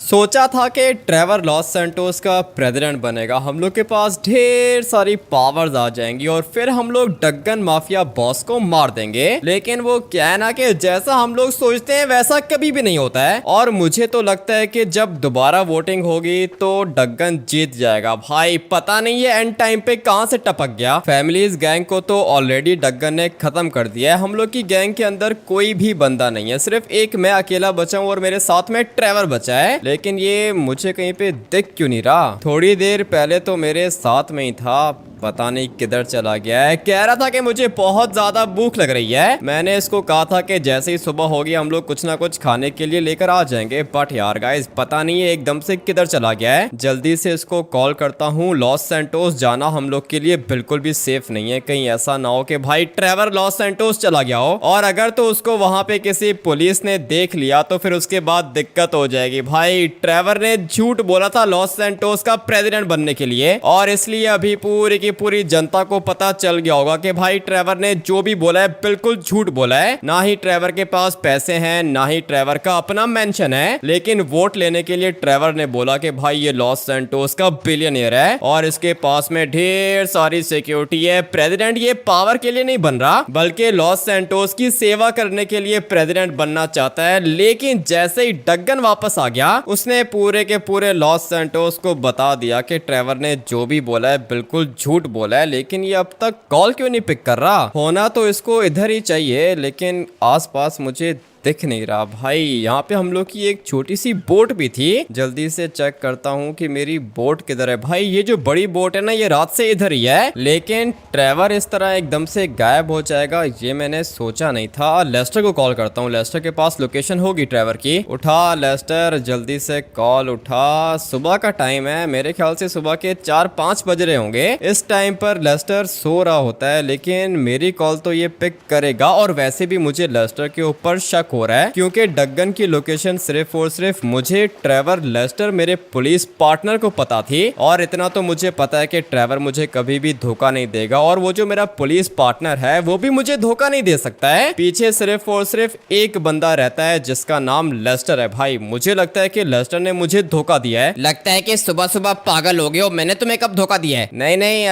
सोचा था कि ट्रेवर लॉस सैंटोस का प्रेसिडेंट बनेगा, हम लोग के पास ढेर सारी पावर्स आ जाएंगी और फिर हम लोग डग्गन माफिया बॉस को मार देंगे। लेकिन वो क्या है ना कि जैसा हम लोग सोचते हैं वैसा कभी भी नहीं होता है। और मुझे तो लगता है कि जब दोबारा वोटिंग होगी तो डग्गन जीत जाएगा। भाई पता नहीं है एंड टाइम पे कहां से टपक गया। फैमिलीज गैंग को तो ऑलरेडी डग्गन ने खत्म कर दिया है। हम लोग की गैंग के अंदर कोई भी बंदा नहीं है, सिर्फ एक मैं अकेला बचा हूँ और मेरे साथ में ट्रेवर बचा है। लेकिन ये मुझे कहीं पे दिख क्यों नहीं रहा? थोड़ी देर पहले तो मेरे साथ में ही था, पता नहीं किधर चला गया है। कह रहा था कि मुझे बहुत ज्यादा भूख लग रही है। मैंने इसको कहा था कि जैसे ही सुबह होगी हम लोग कुछ ना कुछ खाने के लिए लेकर आ जाएंगे। बट यार गाइस पता नहीं है एकदम से किधर चला गया है। जल्दी से इसको कॉल करता हूँ। लॉस सैंटोस जाना हम लोग के लिए बिल्कुल भी सेफ नहीं है। कहीं ऐसा ना हो कि भाई ट्रेवर लॉस सैंटोस चला गया हो, और अगर तो उसको वहां पे किसी पुलिस ने देख लिया तो फिर उसके बाद दिक्कत हो जाएगी। भाई ट्रेवर ने झूठ बोला था लॉस सैंटोस का प्रेसिडेंट बनने के लिए, और इसलिए अभी पूरी की पूरी जनता को पता चल गया होगा कि भाई ट्रेवर ने जो भी बोला है बिल्कुल झूठ बोला है। ना ही ट्रेवर के पास पैसे हैं, ना ही ट्रेवर का अपना मेंशन है। लेकिन वोट लेने के लिए ट्रेवर ने बोला कि भाई ये लॉस सैंटोस का बिलियनियर है और इसके पास में ढेर सारी सिक्योरिटी है। प्रेसिडेंट ये पावर के लिए नहीं बन रहा बल्कि लॉस सैंटोस की सेवा करने के लिए प्रेसिडेंट बनना चाहता है। लेकिन जैसे ही डग्गन वापस आ गया उसने पूरे के पूरे लॉस सैंटोस को बता दिया कि ट्रेवर ने जो भी बोला है बिल्कुल झूठ बोला है। लेकिन ये अब तक कॉल क्यों नहीं पिक कर रहा? होना तो इसको इधर ही चाहिए, लेकिन आसपास मुझे दिख नहीं रहा। भाई यहाँ पे हम लोग की एक छोटी सी बोट भी थी। जल्दी से चेक करता हूँ कि मेरी बोट किधर है। भाई ये जो बड़ी बोट है ना ये रात से इधर ही है, लेकिन ट्रेवर इस तरह एकदम से गायब हो जाएगा ये मैंने सोचा नहीं था। लेस्टर को कॉल करता हूँ, लेस्टर के पास लोकेशन होगी ट्रेवर की। उठा लेस्टर, जल्दी से कॉल उठा। सुबह का टाइम है, मेरे ख्याल से सुबह के 4-5 बज रहे होंगे। इस टाइम पर लेस्टर सो रहा होता है, लेकिन मेरी कॉल तो ये पिक करेगा। और वैसे भी मुझे लेस्टर के ऊपर शक हो रहा है क्योंकि डग्गन की लोकेशन सिर्फ और सिर्फ मुझे, ट्रेवर, लेस्टर, मेरे पुलिस पार्टनर को पता थी। और इतना तो मुझे पता है कि ट्रेवर मुझे कभी भी धोखा नहीं देगा, और वो जो मेरा पुलिस पार्टनर है वो भी मुझे धोखा नहीं दे सकता है। पीछे सिर्फ और सिर्फ एक बंदा रहता है जिसका नाम लेस्टर है। भाई मुझे लगता है कि लेस्टर ने मुझे धोखा दिया है। लगता है कि सुबह सुबह पागल हो गए हो। मैंने तुम्हें कब धोखा दिया है? नहीं नहीं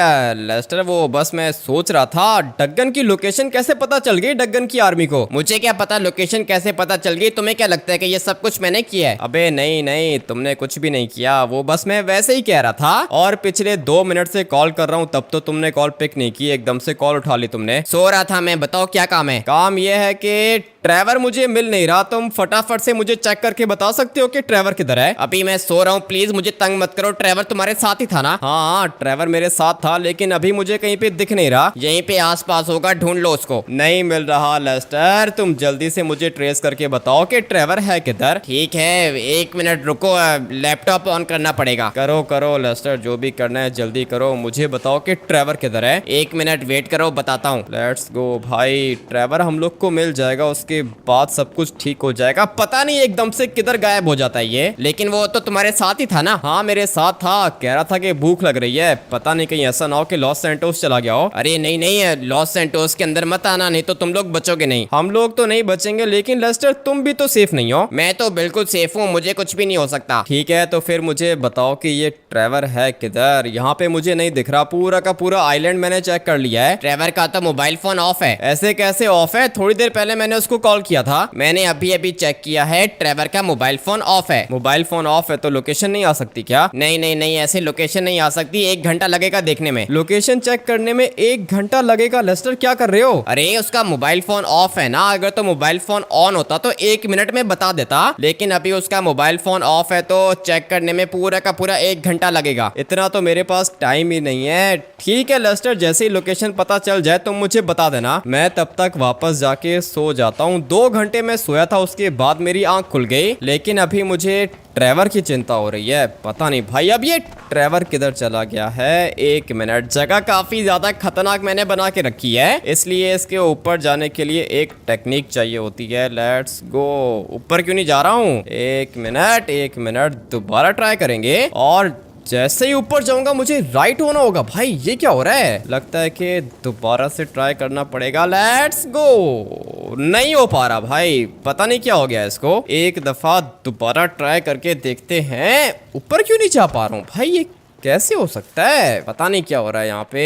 लेस्टर, वो बस मैं सोच रहा था डग्गन की लोकेशन कैसे पता चल गई डग्गन की आर्मी को? मुझे क्या पता लोकेशन कैसे पता चल गई? तुम्हें क्या लगता है कि ये सब कुछ मैंने किया है? अबे नहीं नहीं, तुमने कुछ भी नहीं किया, वो बस मैं वैसे ही कह रहा था। और पिछले 2 मिनट से कॉल कर रहा हूँ तब तो तुमने कॉल पिक नहीं की, एकदम से कॉल उठा ली तुमने। सो रहा था मैं। बताओ क्या काम है? काम ये है कि ट्रेवर मुझे मिल नहीं रहा। तुम फटाफट से मुझे चेक करके बता सकते हो कि ट्रेवर किधर है? अभी मैं सो रहा हूँ, प्लीज मुझे तंग मत करो। ट्रेवर तुम्हारे साथ ही था ना? हाँ ट्रेवर मेरे साथ था, लेकिन अभी मुझे कहीं पे दिख नहीं रहा। यहीं पे आसपास होगा, ढूंढ लो उसको। नहीं मिल रहा लेस्टर, तुम जल्दी से मुझे ट्रेस करके बताओ कि ट्रेवर है किधर। ठीक है 1 मिनट रुको, लैपटॉप ऑन करना पड़ेगा। करो करो लेस्टर, जो भी करना है जल्दी करो। मुझे बताओ कि ट्रेवर किधर है। 1 मिनट वेट करो, बताता हूँ। लेट्स गो भाई, ट्रेवर हम लोग को मिल जाएगा, उसके बाद सब कुछ ठीक हो जाएगा। पता नहीं एकदम से किधर गायब हो जाता है ये। लेकिन वो तो तुम्हारे साथ ही था ना? हाँ मेरे साथ था, कह रहा था कि भूख लग रही है। पता नहीं कहीं ऐसा ना हो कि लॉस सैंटोस चला गया हो। अरे नहीं नहीं, लॉस सैंटोस के अंदर मत आना, नहीं तो तुम लोग बचोगे नहीं। हम लोग तो नहीं बचेंगे, लेकिन लेस्टर तुम भी तो सेफ नहीं हो। मैं तो बिल्कुल सेफ हूँ, मुझे कुछ भी नहीं हो सकता। ठीक है तो फिर मुझे बताओ कि ये ट्रेवर है किधर? यहाँ पे मुझे नहीं दिख रहा। पूरा का पूरा आइलैंड मैंने चेक कर लिया है। ट्रेवर का तो मोबाइल फोन ऑफ है। ऐसे कैसे ऑफ है? थोड़ी देर पहले मैंने उसको कॉल किया था। मैंने अभी अभी चेक किया है, ट्रेवर का मोबाइल फोन ऑफ है। मोबाइल फोन ऑफ है तो लोकेशन नहीं आ सकती क्या? नहीं नहीं नहीं, ऐसे लोकेशन नहीं आ सकती। 1 घंटा लगेगा देखने में। लोकेशन चेक करने में 1 घंटा लगेगा? लेस्टर क्या कर रहे हो? अरे उसका मोबाइल फोन ऑफ है ना, अगर तो मोबाइल फोन ऑन होता तो 1 मिनट में बता देता। लेकिन अभी उसका मोबाइल फोन ऑफ है तो चेक करने में पूरा का पूरा 1 घंटा लगेगा। इतना तो मेरे पास टाइम ही नहीं है। ठीक है लेस्टर, जैसे ही लोकेशन पता चल जाए तो मुझे बता देना। मैं तब तक वापस जाके सो जाता हूँ। 2 घंटे में सोया था, उसके बाद मेरी आंख खुल गई। लेकिन अभी मुझे ट्रेवर की चिंता हो रही है। पता नहीं भाई अब ये ट्रेवर किधर चला गया है। 1 मिनट, जगह काफी ज्यादा खतरनाक मैंने बना के रखी है, इसलिए इसके ऊपर जाने के लिए एक टेक्निक चाहिए होती है। Let's go. ऊपर क्यों नहीं जा रहा हूँ? 1 मिनट 1 मिनट, दोबारा ट्राई करेंगे। और जैसे ही ऊपर जाऊंगा मुझे राइट होना होगा। भाई ये क्या हो रहा है? लगता है कि दोबारा से ट्राई करना पड़ेगा। Let's go. नहीं हो पा रहा भाई, पता नहीं क्या हो गया इसको। एक दफा दोबारा ट्राई करके देखते हैं। ऊपर क्यों नहीं जा पा रहा हूँ भाई? ये कैसे हो सकता है? पता नहीं क्या हो रहा है यहाँ पे।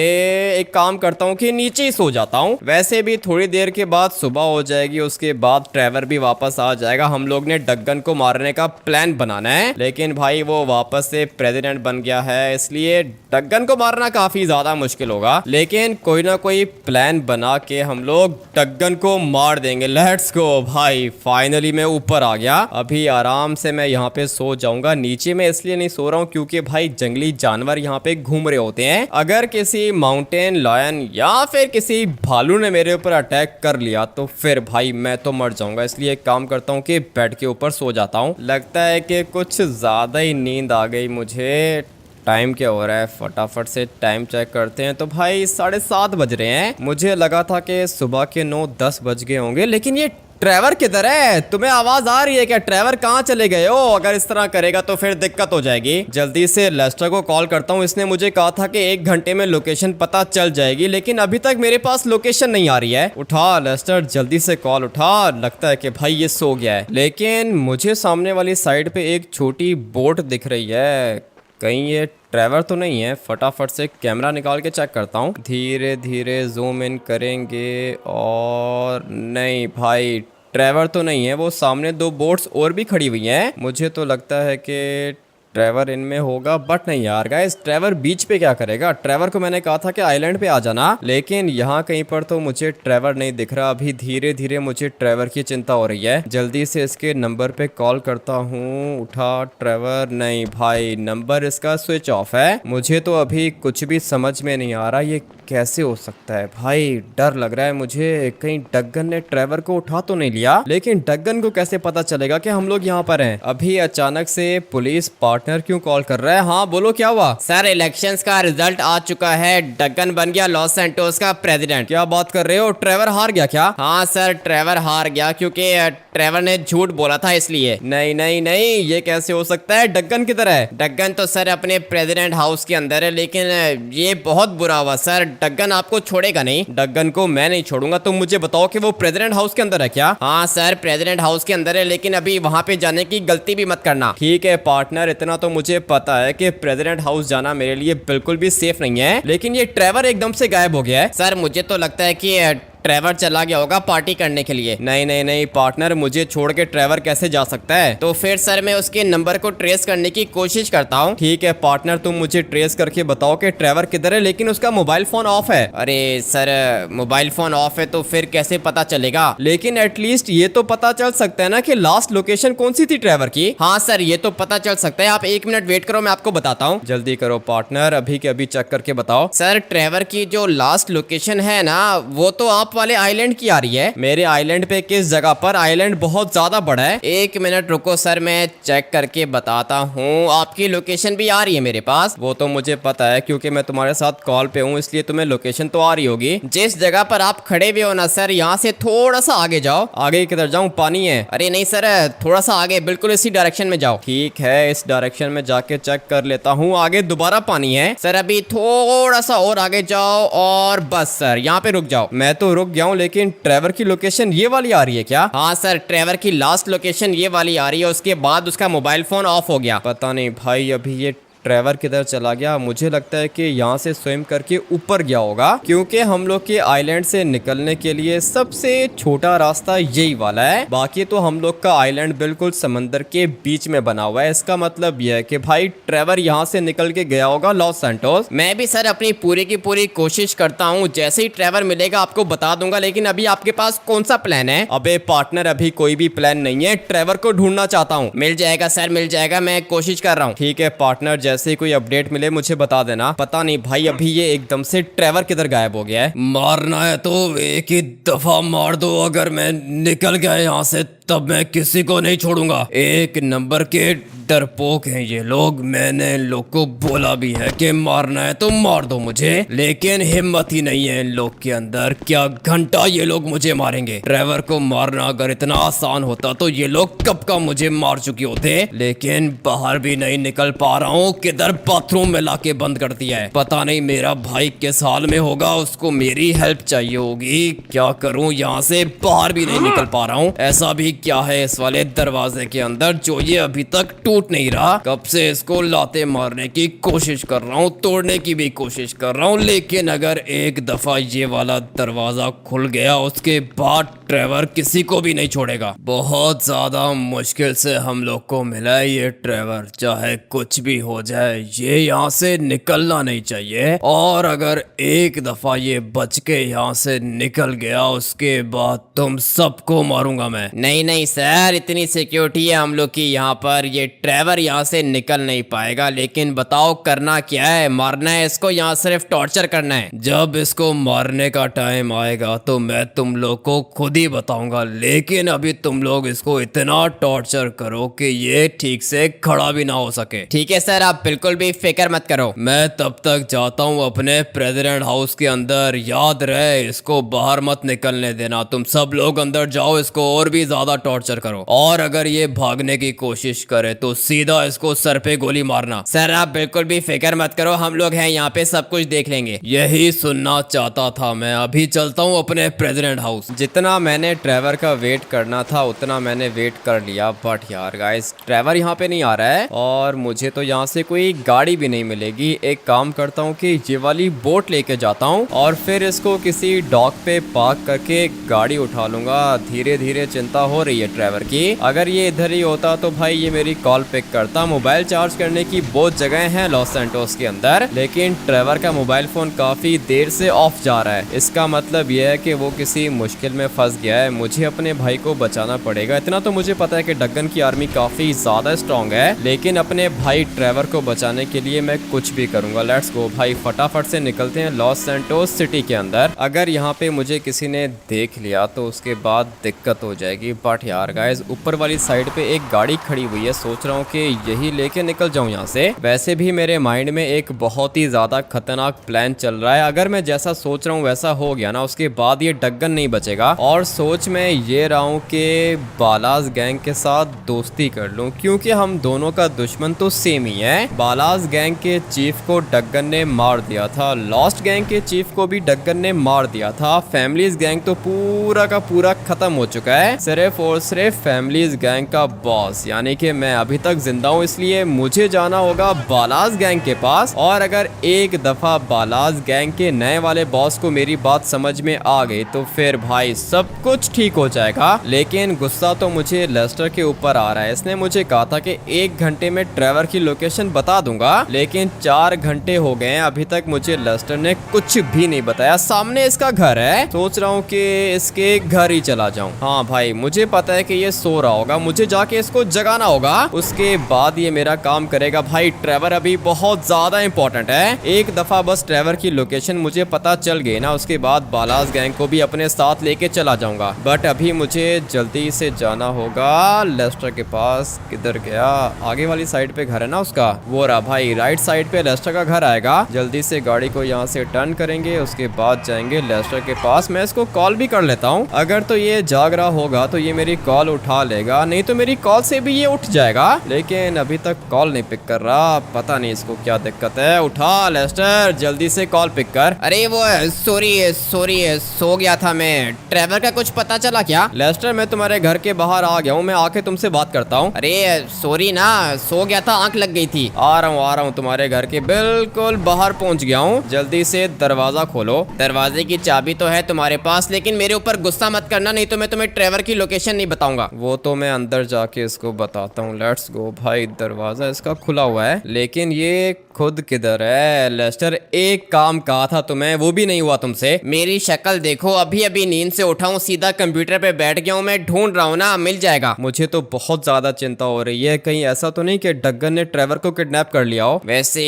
एक काम करता हूँ कि नीचे ही सो जाता हूँ। वैसे भी थोड़ी देर के बाद सुबह हो जाएगी, उसके बाद ट्रेवर भी वापस आ जाएगा। हम लोग ने डग्गन को मारने का प्लान बनाना है, लेकिन भाई वो वापस से प्रेसिडेंट बन गया है, इसलिए डग्गन को मारना काफी ज्यादा मुश्किल होगा। लेकिन कोई ना कोई प्लान बना के हम लोग डग्गन को मार देंगे। लेट्स गो भाई। फाइनली मैं ऊपर आ गया। अभी आराम से मैं यहाँ पे सो जाऊंगा। नीचे में इसलिए नहीं सो रहा हूँ क्योंकि भाई जंगली जानवर यहाँ पे घूम रहे होते हैं। अगर किसी माउंटेन लायन या फिर किसी भालू ने मेरे ऊपर अटैक कर लिया तो फिर भाई मैं तो मर जाऊंगा। इसलिए एक काम करता हूँ कि बेड के ऊपर सो जाता हूँ। लगता है कि कुछ ज्यादा ही नींद आ गई मुझे। टाइम क्या हो रहा है? फटाफट से टाइम चेक करते हैं। तो भाई 7:30 बज रहे हैं। मुझे लगा था कि सुबह के 9-10 बज गए होंगे। लेकिन ये ट्रेवर किधर है? तुम्हें आवाज आ रही है क्या? ट्रेवर कहाँ चले गए हो? अगर इस तरह करेगा तो फिर दिक्कत हो जाएगी। जल्दी से लेस्टर को कॉल करता हूँ। इसने मुझे कहा था कि 1 घंटे में लोकेशन पता चल जाएगी, लेकिन अभी तक मेरे पास लोकेशन नहीं आ रही है। उठा लेस्टर, जल्दी से कॉल उठा। लगता है कि भाई ये सो गया है। लेकिन मुझे सामने वाली साइड पे एक छोटी बोट दिख रही है। कहीं ये ट्रेवर तो नहीं है? फटाफट से कैमरा निकाल के चेक करता हूँ। धीरे धीरे जूम इन करेंगे और नहीं भाई, ट्रेवर तो नहीं है। वो सामने 2 बोट्स और भी खड़ी हुई हैं। मुझे तो लगता है कि ट्रेवर इनमें होगा, बट नहीं यार गाइस, ट्रेवर बीच पे क्या करेगा? ट्रेवर को मैंने कहा था कि आइलैंड पे आ जाना, लेकिन यहाँ कहीं पर तो मुझे ट्रेवर नहीं दिख रहा। अभी धीरे धीरे मुझे ट्रेवर की चिंता हो रही है। जल्दी से इसके नंबर पे कॉल करता हूँ। उठा ट्रेवर। नहीं भाई, नंबर इसका स्विच ऑफ है। मुझे तो अभी कुछ भी समझ में नहीं आ रहा ये कैसे हो सकता है। भाई डर लग रहा है मुझे, कहीं डग्गन ने ट्रेवर को उठा तो नहीं लिया। लेकिन डग्गन को कैसे पता चलेगा कि हम लोग यहाँ पर हैं? अभी अचानक से पुलिस पार्टनर क्यों कॉल कर रहा है? हाँ बोलो, क्या हुआ? सर, इलेक्शंस का रिजल्ट आ चुका है। डग्गन बन गया लॉस सैंटोस का प्रेसिडेंट। क्या बात कर रहे हो? ट्रेवर हार गया क्या? हाँ सर, ट्रेवर हार गया क्योंकि ट्रेवर ने झूठ बोला था इसलिए। नहीं नहीं नहीं, ये कैसे हो सकता है? डग्गन किधर है? डग्गन तो सर अपने प्रेसिडेंट हाउस के अंदर है, लेकिन ये बहुत बुरा हुआ सर। डग्गन आपको छोड़ेगा नहीं। डग्गन को मैं नहीं छोड़ूंगा। तुम मुझे बताओ कि वो प्रेसिडेंट हाउस के अंदर है क्या? हाँ सर, प्रेसिडेंट हाउस के अंदर है, लेकिन अभी वहाँ पे जाने की गलती भी मत करना। ठीक है पार्टनर, इतना तो मुझे पता है कि प्रेसिडेंट हाउस जाना मेरे लिए बिल्कुल भी सेफ नहीं है। लेकिन ये ट्रेवर एकदम से गायब हो गया है। सर, मुझे तो लगता है कि ट्रेवर चला गया होगा पार्टी करने के लिए। नहीं नहीं नहीं पार्टनर, मुझे छोड़ के ट्रेवर कैसे जा सकता है? तो फिर सर मैं उसके नंबर को ट्रेस करने की कोशिश करता हूँ। ठीक है पार्टनर, तुम मुझे ट्रेस करके बताओ कि ट्रेवर किधर है, लेकिन उसका मोबाइल फोन ऑफ है। अरे सर, मोबाइल फोन ऑफ है तो फिर कैसे पता चलेगा? लेकिन एटलीस्ट ये तो पता चल सकता है ना कि लास्ट लोकेशन कौन सी थी ट्रेवर की। हाँ सर, ये तो पता चल सकता है। आप 1 मिनट वेट करो, मैं आपको बताता हूँ। जल्दी करो पार्टनर, अभी के अभी चेक करके बताओ। सर, ट्रेवर की जो लास्ट लोकेशन है ना, वो तो आप वाले आइलैंड की आ रही है। मेरे आइलैंड पे किस जगह पर? आइलैंड बहुत ज्यादा बड़ा है। 1 मिनट रुको सर, मैं चेक करके बताता हूँ। आपकी लोकेशन भी आ रही है मेरे पास। वो तो मुझे पता है क्योंकि मैं तुम्हारे साथ कॉल पे हूँ, इसलिए तुम्हें लोकेशन तो आ रही होगी। जिस जगह पर आप खड़े हुए हो ना सर, यहाँ से थोड़ा सा आगे जाओ। आगे किधर जाऊँ? पानी है। अरे नहीं सर, थोड़ा सा आगे, बिल्कुल इसी डायरेक्शन में जाओ। ठीक है, इस डायरेक्शन में जाके चेक कर लेता हूँ। आगे दोबारा पानी है। सर अभी थोड़ा सा और आगे जाओ और बस सर यहाँ पे रुक जाओ। मैं तो रुक गया हूँ, लेकिन ट्रेवर की लोकेशन ये वाली आ रही है क्या? हाँ सर, ट्रेवर की लास्ट लोकेशन ये वाली आ रही है। उसके बाद उसका मोबाइल फोन ऑफ हो गया। पता नहीं भाई अभी ये ट्रेवर किधर चला गया। मुझे लगता है कि यहाँ से स्विम करके ऊपर गया होगा, क्योंकि हम लोग के आइलैंड से निकलने के लिए सबसे छोटा रास्ता यही वाला है। बाकी तो हम लोग का आइलैंड बिल्कुल समंदर के बीच में बना हुआ है। इसका मतलब यह है कि भाई ट्रेवर यहाँ से निकल के गया होगा लॉस सैंटोस। मैं भी सर अपनी पूरी की पूरी कोशिश करता हूँ। जैसे ही ट्रेवर मिलेगा आपको बता दूंगा, लेकिन अभी आपके पास कौन सा प्लान है? अबे पार्टनर, अभी कोई भी प्लान नहीं है। ट्रेवर को ढूंढना चाहता हूँ। मिल जाएगा सर, मिल जाएगा, मैं कोशिश कर रहा हूँ। ठीक है पार्टनर, जैसे कोई अपडेट मिले मुझे बता देना। पता नहीं भाई अभी ये एकदम से ट्रेवर किधर गायब हो गया है। मारना है तो एक ही दफा मार दो, अगर मैं निकल गया यहाँ से तब मैं किसी को नहीं छोड़ूंगा। एक नंबर के डरपोक हैं ये लोग। मैंने इन लोग को बोला भी है कि मारना है तो मार दो मुझे, लेकिन हिम्मत ही नहीं है इन लोग के अंदर। क्या घंटा ये लोग मुझे मारेंगे। ट्रेवर को मारना अगर इतना आसान होता तो ये लोग कब का मुझे मार चुके होते, लेकिन बाहर भी नहीं निकल पा रहा हूँ। किधर बाथरूम में लाके बंद कर दिया है। पता नहीं मेरा भाई किस हाल में होगा, उसको मेरी हेल्प चाहिए होगी। क्या करूँ, यहाँ से बाहर भी नहीं निकल पा रहा हूँ। ऐसा भी क्या है इस वाले दरवाजे के अंदर जो ये अभी तक टूट नहीं रहा। कब से इसको लाते मारने की कोशिश कर रहा हूँ, तोड़ने की भी कोशिश कर रहा हूँ, लेकिन अगर एक दफा ये वाला दरवाजा खुल गया उसके बाद ट्रेवर किसी को भी नहीं छोड़ेगा। बहुत ज्यादा मुश्किल से हम लोग को मिला है ये ट्रेवर। चाहे कुछ भी हो जाए ये यहाँ से निकलना नहीं चाहिए, और अगर एक दफा ये बच के यहाँ से निकल गया उसके बाद तुम सबको मारूंगा मैं। नहीं नहीं सर, इतनी सिक्योरिटी है हम लोग की यहाँ पर, ये ट्रेवर यहाँ से निकल नहीं पाएगा। लेकिन बताओ करना क्या है? मारना है इसको, यहाँ सिर्फ टॉर्चर करना है। जब इसको मारने का टाइम आएगा तो मैं तुम लोग को खुद ही बताऊंगा, लेकिन अभी तुम लोग इसको इतना टॉर्चर करो कि ये ठीक से खड़ा भी ना हो सके। ठीक है सर, आप बिल्कुल भी फिक्र मत करो। मैं तब तक जाता हूँ अपने प्रेसिडेंट हाउस के अंदर। याद रहे इसको बाहर मत निकलने देना। तुम सब लोग अंदर जाओ, इसको और भी ज्यादा टॉर्चर करो, और अगर ये भागने की कोशिश करे तो सीधा इसको सर पे गोली मारना। सर आप बिल्कुल भी फिक्र मत करो, हम लोग हैं यहाँ पे, सब कुछ देख लेंगे। यही सुनना चाहता था मैं। अभी चलता हूँ अपने प्रेसिडेंट हाउस। जितना मैंने ट्रेवर का वेट करना था उतना मैंने वेट कर लिया, बट यार गाइस ट्रेवर यहाँ पे नहीं आ रहा है, और मुझे तो यहाँ से कोई गाड़ी भी नहीं मिलेगी। एक काम करता हूँ कि ये वाली बोट लेके जाता हूँ और फिर इसको किसी डॉक पे पार्क करके गाड़ी उठा लूंगा। धीरे धीरे चिंता हो रही है ट्रेवर की। अगर ये इधर ही होता तो भाई ये मेरी कॉल पिक करता। मोबाइल चार्ज करने की बहुत जगह है लॉस सैंटोस के अंदर, लेकिन ट्रेवर का मोबाइल फोन काफी देर से ऑफ जा रहा है। इसका मतलब यह है कि वो किसी मुश्किल में फंस गया है। मुझे अपने भाई को बचाना पड़ेगा। इतना तो मुझे पता है कि डग्गन की आर्मी काफी ज्यादा स्ट्रांग है, लेकिन अपने भाई ट्रेवर को बचाने के लिए मैं कुछ भी करूंगा। लेट्स गो भाई, फटाफट से निकलते हैं लॉस सैंटोस सिटी के अंदर। अगर यहाँ पे मुझे किसी ने देख लिया तो उसके बाद दिक्कत हो जाएगी। बट यार गाइस ऊपर वाली साइड पे एक गाड़ी खड़ी हुई है, सोच रहा हूँ कि यही लेके निकल जाऊं यहाँ से। वैसे भी मेरे माइंड में एक बहुत ही ज्यादा खतरनाक प्लान चल रहा है। अगर मैं जैसा सोच रहा हूँ वैसा हो गया ना, उसके बाद ये डग्गन नहीं बचेगा। और सोच में ये रहा हूँ कि बालाज गैंग के साथ दोस्ती कर लूं, क्योंकि हम दोनों का दुश्मन तो सेम ही है। बालाज गैंग के चीफ को डग्गन ने मार दिया था, लॉस्ट गैंग के चीफ को भी डग्गन ने मार दिया था। फैमिलीज गैंग तो पूरा का पूरा खत्म हो चुका है। सिर्फ और सिर्फ फैमिलीज गैंग का बॉस यानी कि मैं अभी तक जिंदा हूँ, इसलिए मुझे जाना होगा बालाज गैंग के पास। और अगर एक दफा बालाज गैंग के नए वाले बॉस को मेरी बात समझ में आ गई तो फिर भाई सब कुछ ठीक हो जाएगा। लेकिन गुस्सा तो मुझे लेस्टर के ऊपर आ रहा है। इसने मुझे कहा था कि 1 घंटे में ट्रेवर की लोकेशन बता दूंगा, लेकिन 4 घंटे हो गए हैं, अभी तक मुझे लेस्टर ने कुछ भी नहीं बताया। सामने इसका घर है, सोच रहा हूँ कि इसके घर ही चला जाऊँ। हाँ भाई मुझे पता है कि ये सो रहा होगा, मुझे जाके इसको जगाना होगा, उसके बाद ये मेरा काम करेगा। भाई ट्रेवर अभी बहुत ज्यादा इंपॉर्टेंट है। एक दफा बस ट्रेवर की लोकेशन मुझे पता चल गई ना, उसके बाद बालाज गैंग को भी अपने साथ लेके चला जाऊंगा। बट अभी मुझे जल्दी से जाना होगा लेस्टर के पास। किधर गया? आगे वाली साइड पे घर है ना उसका, वो रहा भाई। राइट साइड पे लेस्टर का घर आएगा। जल्दी से गाड़ी को यहाँ से टर्न करेंगे, उसके बाद जाएंगे लेस्टर के पास। मैं इसको कॉल भी कर लेता हूँ, अगर तो ये जाग रहा होगा तो ये मेरी कॉल उठा लेगा, नहीं तो मेरी कॉल से भी ये उठ जाएगा। लेकिन अभी तक कॉल नहीं पिक कर रहा, पता नहीं इसको क्या दिक्कत है। उठा लेस्टर, जल्दी से कॉल पिक कर। अरे वो सॉरी सो गया था मैं। ट्रेवर का कुछ पता चला क्या? लेस्टर मैं तुम्हारे घर के बाहर आ गया हूँ, मैं आके तुमसे बात करता हूँ। अरे सॉरी ना, सो गया था, आंख लग गई थी। आ रहा हूँ तुम्हारे घर के बिल्कुल बाहर पहुँच गया हूँ। जल्दी से दरवाजा खोलो। दरवाजे की चाबी तो है तुम्हारे पास, लेकिन मेरे ऊपर गुस्सा मत करना, नहीं तो मैं तुम्हें ट्रेवर की लोकेशन नहीं बताऊंगा। वो तो मैं अंदर जाके इसको बताता हूँ। लेट्स गो भाई, दरवाजा इसका खुला हुआ है, लेकिन ये खुद किधर है लेस्टर? एक काम कहा था तुम्हें, वो भी नहीं हुआ तुमसे। मेरी शक्ल देखो, अभी अभी नींद से उठा हूँ, सीधा कंप्यूटर पे बैठ गया हूँ, मैं ढूंढ रहा हूँ ना, मिल जाएगा। मुझे तो बहुत ज्यादा चिंता हो रही है, कहीं ऐसा तो नहीं कि डग्गन ने ट्रेवर को किडनैप कर लिया हो? वैसे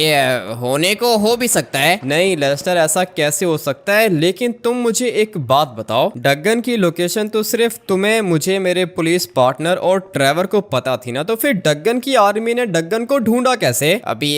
होने को हो भी सकता है। नहीं लेस्टर, ऐसा कैसे हो सकता है? लेकिन तुम मुझे एक बात बताओ, डग्गन की लोकेशन तो सिर्फ तुम्हें, मुझे, मेरे पुलिस पार्टनर और ट्रेवर को पता थी ना, तो फिर डग्गन की आर्मी ने डग्गन को ढूंढा कैसे? अभी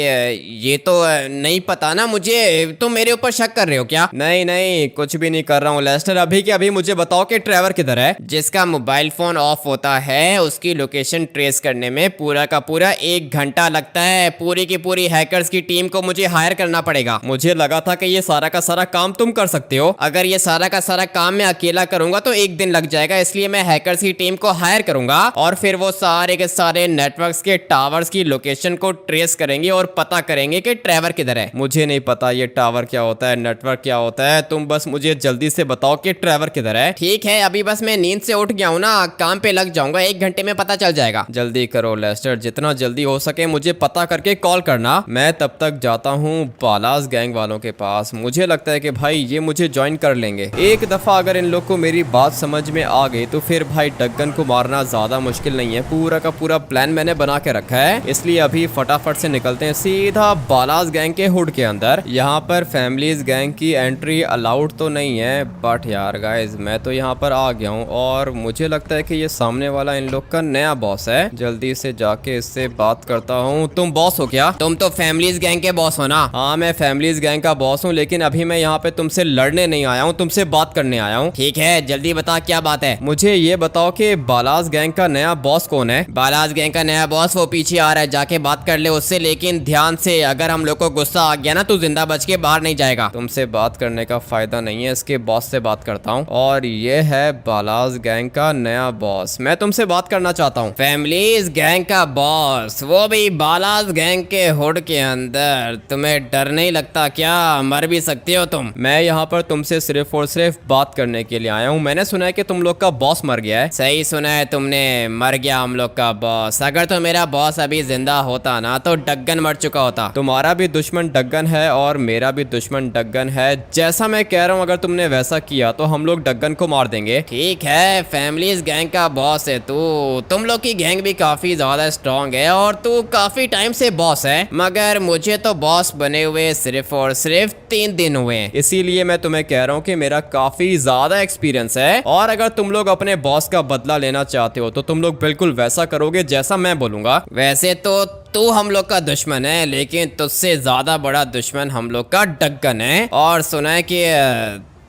ये तो नहीं पता ना मुझे। तुम मेरे ऊपर शक कर रहे हो क्या? नहीं नहीं, कुछ भी नहीं कर रहा हूँ लेस्टर। अभी के अभी मुझे बताओ कि ट्रेवर किधर है? जिसका मोबाइल फोन ऑफ होता है उसकी लोकेशन ट्रेस करने में पूरा का पूरा 1 घंटा लगता है। पूरी की पूरी हैकर्स की टीम को मुझे हायर करना पड़ेगा। मुझे लगा था कि ये सारा का सारा काम तुम कर सकते हो। अगर ये सारा का सारा काम मैं अकेला करूंगा तो 1 दिन लग जाएगा, इसलिए मैं हैकर्स की टीम को हायर करूंगा और फिर वो सारे के सारे नेटवर्क्स के टावर्स की लोकेशन को ट्रेस करेंगे और पता करेंगे कि ट्रेवर किधर है। मुझे नहीं पता ये टावर क्या होता है, नेटवर्क क्या होता है, तुम बस मुझे जल्दी से बताओ कि ट्रेवर किधर है। ठीक है, अभी बस मैं नींद से उठ गया हूँ ना, काम पे लग जाऊंगा, 1 घंटे में पता चल जाएगा। जल्दी करो लेस्टर, जितना जल्दी हो सके मुझे पता करके कॉल करना। मैं तब तक जाता हूँ बालाज गैंग वालों के पास। मुझे लगता है कि भाई ये मुझे ज्वाइन कर लेंगे। एक दफा अगर इन लोग को मेरी बात समझ में आ गई तो फिर भाई डग्गन को मारना ज्यादा मुश्किल नहीं है। पूरा का पूरा प्लान मैंने बना के रखा है, इसलिए अभी फटाफट से निकलते हैं सीधा बालाज गैंग के हुड के अंदर। यहाँ पर फैमिलीज गैंग की एंट्री अलाउड तो नहीं है, बट यार गाइज मैं तो यहाँ पर आ गया हूँ और मुझे लगता है कि ये सामने वाला इन लोग का नया बॉस है। जल्दी से जाके इससे बात करता हूँ। तुम बॉस हो क्या? तुम तो फैमिलीज गैंग के बॉस हो ना? हाँ मैं फैमिलीज गैंग का बॉस हूँ, लेकिन अभी मैं यहाँ पे तुमसे लड़ने नहीं आया हूँ, तुमसे बात करने आया हूँ। ठीक है, जल्दी बता क्या बात है। मुझे ये बताओ कि बालाज गैंग का नया बॉस कौन है? बालाज गैंग का नया बॉस वो पीछे आ रहा है, जाके बात कर ले उससे, लेकिन ध्यान से, अगर हम लोग को गुस्सा आ गया ना तो जिंदा बच के बाहर नहीं जाएगा। तुमसे बात करने का फायदा नहीं है, इसके बॉस से बात करता हूँ। और ये है बालाज गैंग का नया बॉस, मैं तुमसे बात करना चाहता हूँ। फैमिलीज गैंग का बॉस, वो भी बालाज गैंग के हुड के अंदर। तुम्हें डर नहीं लगता क्या? मर भी सकते हो तुम। मैं यहाँ पर तुमसे सिर्फ और सिर्फ बात करने के लिए आया हूँ। मैंने सुना है कि तुम लोग का बॉस मर गया है। सही सुना है तुमने, मर गया हम लोग का बॉस। अगर तो मेरा बॉस अभी जिंदा होता ना तो डग्गन मर चुका होता। तुम्हारा भी दुश्मन डग्गन है और मेरा भी दुश्मन डग्गन है। जैसा मैं कह रहा हूँ, अगर तुमने वैसा किया तो हम लोग डग्गन को मार देंगे। ठीक है, फैमिलीज गैंग का बॉस है तू। तुम लोग की गैंग भी काफी ज्यादा स्ट्रांग है और तू काफी टाइम से बॉस है, मगर मुझे तो बॉस बने हुए सिर्फ और सिर्फ 3 दिन हुए हैं। इसीलिए मैं तुम्हें कह रहा हूँ कि मेरा काफी ज्यादा एक्सपीरियंस है और अगर तुम लोग अपने बॉस का बदला लेना चाहते हो तो तुम लोग बिल्कुल वैसा करोगे जैसा मैं बोलूंगा। वैसे तो तू हम लोग का दुश्मन है, लेकिन तुझसे ज्यादा बड़ा दुश्मन हम लोग का डग्गन है। और सुना है कि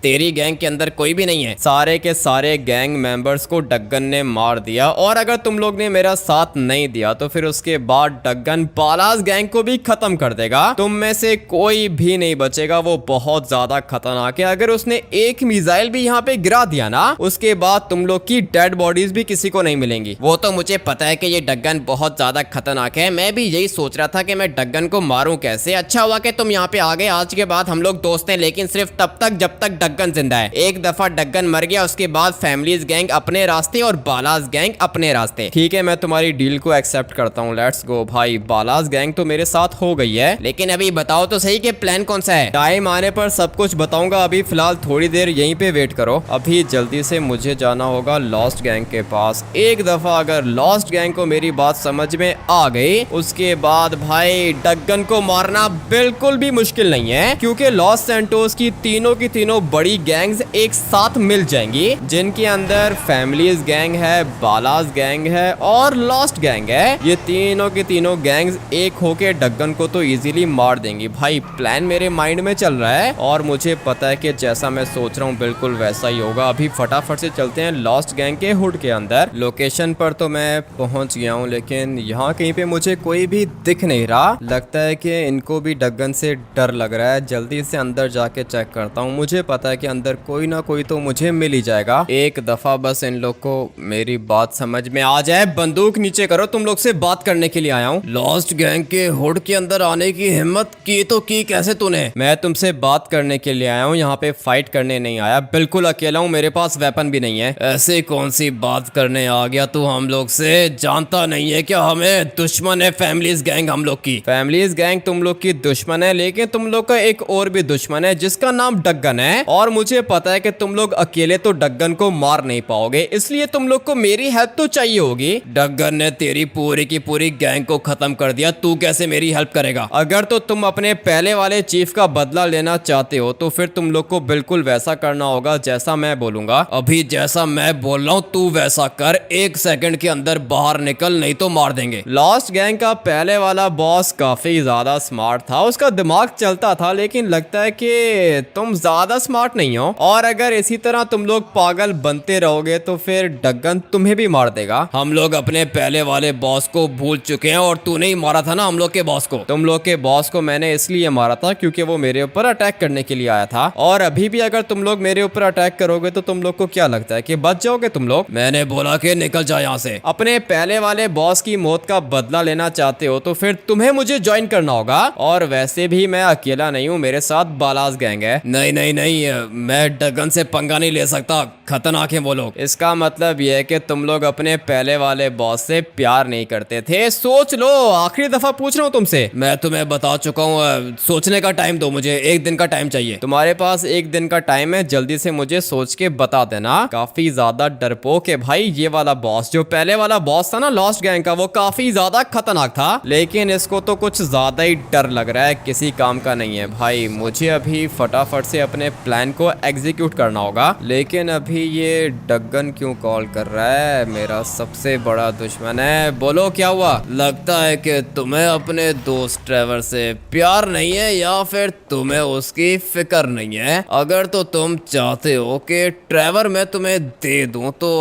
तेरी गैंग के अंदर कोई भी नहीं है। सारे के सारे गैंग मेंबर्स को डग्गन ने मार दिया और अगर तुम लोग ने मेरा साथ नहीं दिया तो फिर उसके बाद डग्गन बालाज गैंग को भी खत्म कर देगा। तुम में से कोई भी नहीं बचेगा, वो बहुत ज्यादा खतरनाक है। अगर उसने एक मिसाइल भी यहाँ पे गिरा दिया ना, उसके बाद तुम लोग की डेड बॉडीज भी किसी को नहीं मिलेंगी। वो तो मुझे पता है कि ये डग्गन बहुत ज्यादा खतरनाक है। मैं भी यही सोच रहा था कि मैं डग्गन को मारूं कैसे। अच्छा हुआ कि तुम यहाँ पे आ गए। आज के बाद हम लोग दोस्त हैं, लेकिन सिर्फ तब तक जब तक डग्गन जिंदा है। एक दफा डग्गन मर गया, उसके बाद फैमिलीज गैंग अपने रास्ते और बालाज गैंग अपने रास्ते। ठीक है, मैं तुम्हारी डील को एक्सेप्ट करता हूँ। लेट्स गो भाई। बालाज गैंग तो मेरे साथ हो गई है, लेकिन अभी बताओ तो सही कि प्लान कौन सा है। टाइम आने पर सब कुछ बताऊंगा, अभी फिलहाल थोड़ी देर यहीं पे वेट करो। अभी जल्दी से मुझे जाना होगा लॉस्ट गैंग के पास। एक दफा अगर लॉस्ट गैंग को मेरी बात समझ में आ गई, उसके बाद भाई डग्गन को मारना बिल्कुल भी मुश्किल नहीं है, क्योंकि लॉस सैंटोस की तीनों बड़ी गैंग्स एक साथ मिल जाएंगी, जिनके अंदर फैमिलीज गैंग है, बालाज गैंग है और लॉस्ट गैंग है। ये तीनों की तीनों गैंग्स एक होके डग्गन को तो इजीली मार देंगी। भाई प्लान मेरे माइंड में चल रहा है और मुझे पता है कि जैसा मैं सोच रहा हूँ बिल्कुल वैसा ही होगा। अभी फटाफट से चलते हैं लॉस्ट गैंग के हुड के अंदर। लोकेशन पर तो मैं पहुंच गया हूँ, लेकिन यहाँ कहीं पे मुझे कोई भी दिख नहीं रहा। लगता है कि इनको भी डग्गन से डर लग रहा है। जल्दी से अंदर जाके चेक करता हूँ। मुझे पता है है कि अंदर कोई ना कोई तो मुझे मिल ही जाएगा। एक दफा बस इन लोग को मेरी बात समझ में आ जाए। बंदूक नीचे करो, तुम लोग से बात करने के लिए आया हूँ। लॉस्ट गैंग के हुड के अंदर आने की हिम्मत की तो की कैसे तूने? मैं तुमसे बात करने के लिए आया हूँ, यहाँ पे फाइट करने नहीं आया। बिल्कुल अकेला हूँ, मेरे पास वेपन भी नहीं है। ऐसे कौन सी बात करने आ गया तू हम लोग से? जानता नहीं है क्या हमें दुश्मन है फैमिलीज गैंग हम लोग की? फैमिलीज गैंग तुम लोग की दुश्मन है, लेकिन तुम लोग का एक और भी दुश्मन है जिसका नाम डग्गन है। और मुझे पता है कि तुम लोग अकेले तो डग्गन को मार नहीं पाओगे, इसलिए तुम लोग को मेरी हेल्प तो चाहिए होगी। डग्गन ने तेरी पूरी की पूरी गैंग को खत्म कर दिया, तू कैसे मेरी हेल्प करेगा? अगर तो तुम अपने पहले वाले चीफ का बदला लेना चाहते हो तो फिर तुम लोग को बिल्कुल वैसा करना होगा जैसा मैं बोलूंगा। अभी जैसा मैं बोल रहा हूँ तू वैसा कर। 1 सेकंड के अंदर बाहर निकल, नहीं तो मार देंगे। लॉस्ट गैंग का पहले वाला बॉस काफी ज्यादा स्मार्ट था, उसका दिमाग चलता था, लेकिन लगता है कि तुम ज्यादा स्मार्ट नहीं हो। और अगर इसी तरह तुम लोग पागल बनते रहोगे तो फिर डग्गन तुम्हें भी मार देगा। हम लोग अपने पहले वाले बॉस को भूल चुके हैं और तूने ही मारा था ना हम लोग के बॉस को। तुम लोग के बॉस को मैंने इसलिए मारा था क्योंकि वो मेरे ऊपर अटैक करने के लिए आया था। और अभी भी अगर तुम लोग मेरे ऊपर अटैक करोगे तो तुम लोग को क्या लगता है कि बच जाओगे तुम लोग? मैंने बोला कि निकल जा यहाँ से। अपने पहले वाले बॉस की मौत का बदला लेना चाहते हो तो फिर तुम्हें मुझे ज्वाइन करना होगा। और वैसे भी मैं अकेला नहीं हूँ, मेरे साथ बालाज गैंग है। नहीं नहीं नहीं, मैं डगन से पंगा नहीं ले सकता, खतरनाक है वो लोग। इसका मतलब यह है कि तुम लोग अपने पहले वाले बॉस से प्यार नहीं करते थे। सोच लो, आखिरी दफा पूछ रहा हूँ तुमसे। मैं तुम्हें बता चुका हूँ, सोचने का टाइम दो मुझे, 1 दिन का टाइम चाहिए। तुम्हारे पास 1 दिन का टाइम है, जल्दी से मुझे सोच के बता देना। काफी ज्यादा डरपोक है भाई ये वाला बॉस। जो पहले वाला बॉस था ना लॉस्ट गैंग का, वो काफी ज्यादा खतरनाक था, लेकिन इसको तो कुछ ज्यादा ही डर लग रहा है, किसी काम का नहीं है भाई। मुझे अभी फटाफट से अपने प्लान को एग्जीक्यूट करना होगा। लेकिन अभी ये डग्गन क्यों कॉल कर रहा है? मेरा सबसे बड़ा दुश्मन है। बोलो क्या हुआ? लगता है कि तुम्हें अपने दोस्त ट्रेवर से प्यार नहीं है या फिर तुम्हें उसकी फिक्र नहीं है। अगर तो तुम चाहते हो कि ट्रेवर मैं तुम्हें दे दूं तो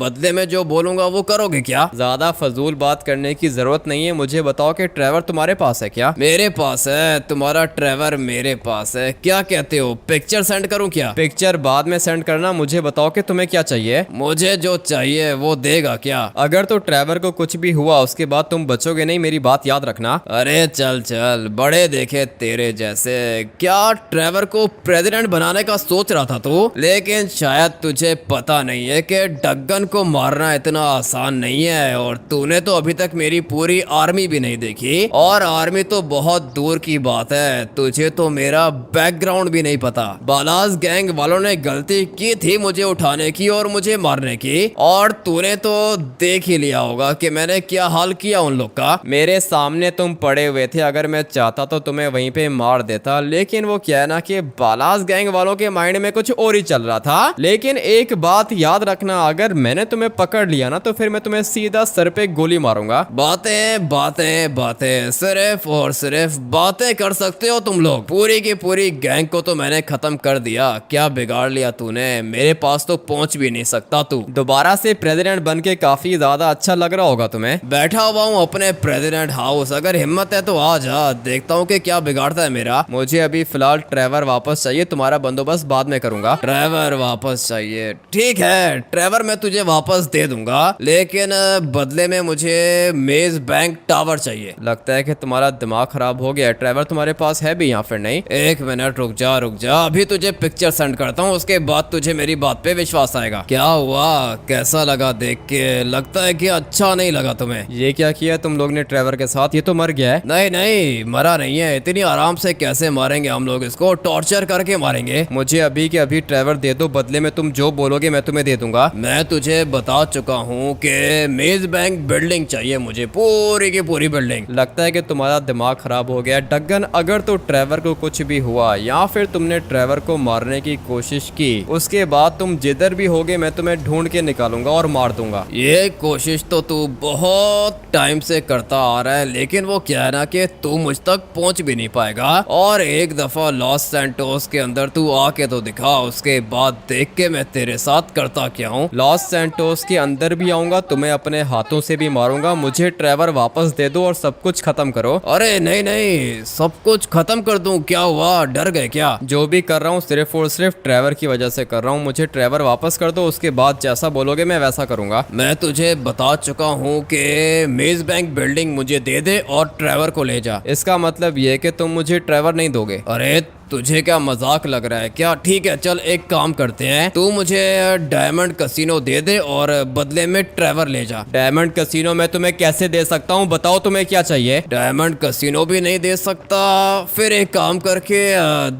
बदले में जो बोलूंगा वो करोगे क्या? ज्यादा फजूल बात करने की जरूरत नहीं है। मुझे बताओ कि ट्रेवर तुम्हारे पास है क्या? मेरे पास है, तुम्हारा ट्रेवर मेरे पास है। क्या कहते हो, पिक्चर सेंड करूं क्या? पिक्चर बाद में सेंड करना, मुझे बताओ कि तुम्हें क्या चाहिए। मुझे जो चाहिए वो देगा क्या? अगर तो ट्रेवर को कुछ भी हुआ उसके बाद तुम बचोगे नहीं, मेरी बात याद रखना। अरे चल चल, बड़े देखे तेरे जैसे। क्या ट्रेवर को प्रेसिडेंट बनाने का सोच रहा था तू? लेकिन शायद तुझे पता नहीं है कि डग्गन को मारना इतना आसान नहीं है। और तूने तो अभी तक मेरी पूरी आर्मी भी नहीं देखी, और आर्मी तो बहुत दूर की बात है, तुझे तो मेरा बैकग्राउंड भी नहीं पता। बालाज गैंग वालों ने गलती की थी मुझे उठाने की और मुझे मारने की, और तूने तो देख ही लिया होगा कि मैंने क्या हाल किया उन लोग का। मेरे सामने तुम पड़े हुए थे, अगर मैं चाहता तो तुम्हें वहीं पे मार देता, लेकिन वो क्या है ना कि बालाज गैंग वालों के माइंड में कुछ और ही चल रहा था। लेकिन एक बात याद रखना, अगर मैंने तुम्हें पकड़ लिया ना तो फिर मैं तुम्हें सीधा सर पे गोली मारूंगा। बातें बातें बातें, सिर्फ और सिर्फ बातें कर सकते हो तुम लोग। पूरी की पूरी गैंग को तो मैंने खत्म कर दिया, क्या बिगाड़ लिया तूने? मेरे पास तो पहुंच भी नहीं सकता तू। दोबारा से प्रेसिडेंट बन के काफी ज्यादा अच्छा लग रहा होगा तुम्हें। बैठा हुआ हूँ अपने प्रेसिडेंट हाउस, अगर हिम्मत है तो आ जा, देखता हूँ कि क्या बिगाड़ता है मेरा। मुझे अभी फिलहाल ट्रेवर वापस चाहिए, तुम्हारा बंदोबस्त बाद में करूंगा। ट्रेवर वापस चाहिए? ठीक है ट्रेवर, मैं तुझे वापस दे दूंगा, लेकिन बदले में मुझे मेज बैंक टावर चाहिए। लगता है कि तुम्हारा दिमाग खराब हो गया है। ट्रेवर तुम्हारे पास है भी या फिर नहीं? 1 मिनट रुक जा रुक जा, अभी तुझे पिक्चर सेंड करता हूँ, उसके बाद तुझे मेरी बात पे विश्वास आएगा। क्या हुआ, कैसा लगा देख के? लगता है कि अच्छा नहीं लगा तुम्हें। ये क्या किया तुम लोग ने ट्रेवर के साथ? ये तो मर गया है। नहीं नहीं, मरा नहीं है। इतनी आराम से कैसे मारेंगे हम लोग इसको? टॉर्चर करके मारेंगे। मुझे अभी के अभी ट्रेवर दे दो, बदले में तुम जो बोलोगे मैं तुम्हें दे दूंगा। मैं तुझे बता चुका हूँ कि मेज बैंक बिल्डिंग चाहिए मुझे, पूरी की पूरी बिल्डिंग। लगता है कि तुम्हारा दिमाग खराब हो गया डग्गन। अगर तो ट्रेवर को कुछ भी हुआ या फिर तुमने ट्रेवर को मारने की कोशिश की, उसके बाद तुम जिधर भी होगे मैं तुम्हें ढूंढ के निकालूंगा और मार दूंगा। ये कोशिश तो तू बहुत टाइम से करता आ रहा है, लेकिन वो क्या है ना कि तू मुझ तक पहुंच भी नहीं पाएगा। और एक दफा लॉस सैंटोस के अंदर तू आके तो दिखा, उसके बाद देख के मैं तेरे साथ करता क्या हूँ। लॉस सैंटोस के अंदर भी आऊंगा, तुम्हें अपने हाथों से भी मारूंगा। मुझे ट्रेवर वापस दे दो और सब कुछ खत्म करो। अरे नहीं नहीं, सब कुछ खत्म कर दूं? क्या हुआ, डर गए क्या? जो भी कर रहा रहा हूँ सिर्फ और सिर्फ ट्रेवर की वजह से कर रहा हूँ। मुझे ट्रेवर वापस कर दो, उसके बाद जैसा बोलोगे मैं वैसा करूंगा। मैं तुझे बता चुका हूँ कि मेज बैंक बिल्डिंग मुझे दे दे और ट्रेवर को ले जा। इसका मतलब ये है कि तुम मुझे ट्रेवर नहीं दोगे? अरे तुझे क्या मजाक लग रहा है क्या? ठीक है चल एक काम करते हैं, तू मुझे डायमंड कसिनो दे दे और बदले में ट्रेवर ले जा। डायमंड कसिनो मैं तुम्हें कैसे दे सकता हूँ? बताओ तुम्हें क्या चाहिए? डायमंड कसिनो भी नहीं दे सकता? फिर एक काम करके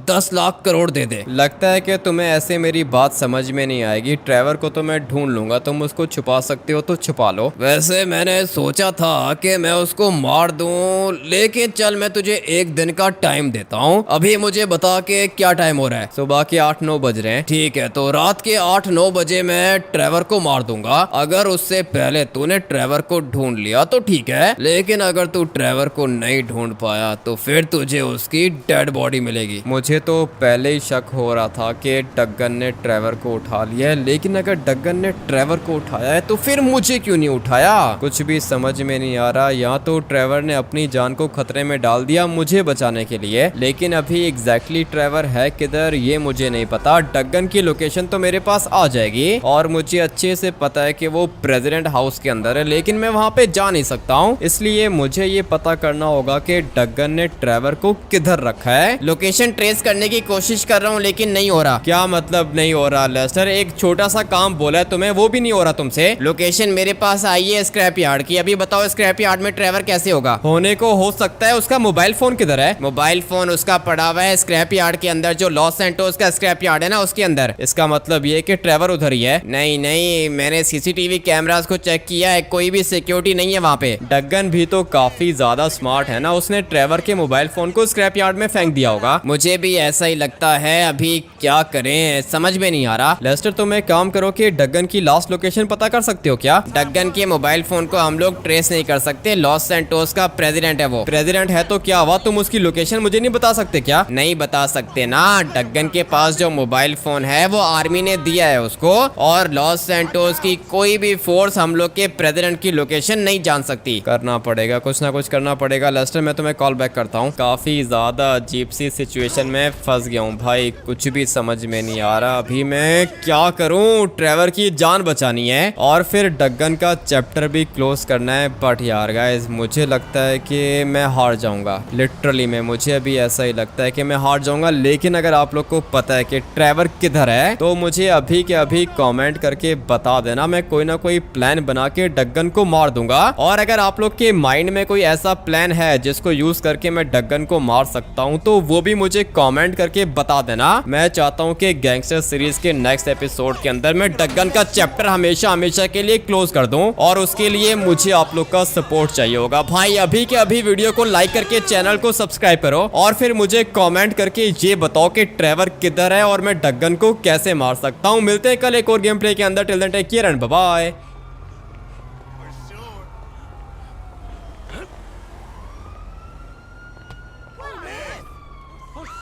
10 लाख करोड़ दे दे। लगता है कि तुम्हें ऐसे मेरी बात समझ में नहीं आएगी। ट्रेवर को तो मैं ढूंढ लूंगा, तुम उसको छुपा सकते हो तो छुपा लो। वैसे मैंने सोचा था कि मैं उसको मार दूं, लेकिन चल मैं तुझे एक दिन का टाइम देता हूँ। अभी मुझे बता के क्या टाइम हो रहा है? सुबह के 8-9 बज रहे हैं। ठीक है तो रात के 8-9 बजे मैं ट्रेवर को मार दूंगा। अगर उससे पहले तूने ट्रेवर को ढूंढ लिया तो ठीक है, लेकिन अगर तू ट्रेवर को नहीं ढूंढ पाया तो फिर तुझे उसकी डेड बॉडी मिलेगी। मुझे तो पहले ही शक हो रहा था कि डग्गन ने ट्रेवर को उठा लिया है, लेकिन अगर डग्गन ने ट्रेवर को उठाया है तो फिर मुझे क्यों नहीं उठाया? कुछ भी समझ में नहीं आ रहा। यहाँ तो ट्रेवर ने अपनी जान को खतरे में डाल दिया मुझे बचाने के लिए, लेकिन अभी एग्जैक्टली ट्रेवर है किधर ये मुझे नहीं पता। डग्गन की लोकेशन तो मेरे पास आ जाएगी और मुझे अच्छे से पता है कि वो प्रेसिडेंट हाउस के अंदर है, लेकिन मैं वहाँ पे जा नहीं सकता हूँ। इसलिए मुझे ये पता करना होगा कि डग्गन ने ट्रेवर को किधर रखा है। लोकेशन ट्रेस करने की कोशिश कर रहा हूँ लेकिन नहीं हो रहा। क्या मतलब नहीं हो रहा लेस्टर? एक छोटा सा काम बोला है तुम्हें, वो भी नहीं हो रहा तुमसे। लोकेशन मेरे पास आई है स्क्रैप यार्ड की। अभी बताओ स्क्रैप यार्ड में ट्रेवर कैसे होगा? होने को हो सकता है। उसका मोबाइल फोन किधर है? मोबाइल फोन उसका पड़ा हुआ है स्क्रैप यार्ड के अंदर, जो लॉस सैंटोस का स्क्रैप यार्ड है ना उसके अंदर। इसका मतलब ये कि ट्रेवर उधर ही है? नहीं नहीं, मैंने सीसीटीवी कैमरास को चेक किया है, कोई भी सिक्योरिटी नहीं है वहाँ पे। डग्गन भी तो काफी ज्यादा स्मार्ट है ना, उसने ट्रेवर के मोबाइल फोन को स्क्रैप यार्ड में फेंक दिया होगा। मुझे भी ऐसा ही लगता है। अभी क्या करें समझ में नहीं आ रहा। लेस्टर तुम एक काम करो कि डग्गन की लास्ट लोकेशन पता कर सकते हो क्या? डग्गन के मोबाइल फोन को हम लोग ट्रेस नहीं कर सकते। लॉस सैंटोस का प्रेसिडेंट है वो। प्रेसिडेंट है तो क्या हुआ? तुम उसकी लोकेशन मुझे नहीं बता सकते क्या? नहीं बता सकते ना। डग्गन के पास जो मोबाइल फोन है वो आर्मी ने दिया है उसको, और लॉस सैंटोस की कोई भी फोर्स हम लोग के प्रेसिडेंट की लोकेशन नहीं जान सकती। करना पड़ेगा, कुछ ना कुछ करना पड़ेगा। लेस्टर मैं तुम्हें कॉल बैक करता हूँ। काफी ज्यादा अजीब सी सिचुएशन में फंस गया हूँ भाई, कुछ भी समझ में नहीं आ रहा। अभी मैं क्या करूँ? ट्रेवर की जान बचानी है और फिर डग्गन का चैप्टर भी क्लोज करना है। बट यार गाइस मुझे लगता है कि मैं हार जाऊंगा। लिटरली में मुझे अभी ऐसा ही लगता है कि मैं हार जाऊंगा। लेकिन अगर आप लोग को पता है कि ट्रेवर किधर है तो मुझे अभी के अभी कमेंट करके बता देना। मैं कोई ना कोई प्लान बना के डग्गन को मार दूंगा। और अगर आप लोग के माइंड में कोई ऐसा प्लान है जिसको यूज करके मैं डग्गन को मार सकता हूं तो वो भी मुझे कमेंट करके बता देना। मैं चाहता हूं कि गैंगस्टर सीरीज के नेक्स्ट एपिसोड के अंदर मैं डग्गन का चैप्टर हमेशा हमेशा के लिए क्लोज कर दूं, और उसके लिए मुझे आप लोग का सपोर्ट चाहिए होगा भाई। अभी के अभी वीडियो को लाइक करके चैनल को सब्सक्राइब करो और फिर मुझे कमेंट करके ये बताओ कि ट्रेवर किधर है और मैं डग्गन को कैसे मार सकता हूं। मिलते हैं कल एक और गेम प्ले के अंदर। Till then take care and bye bye.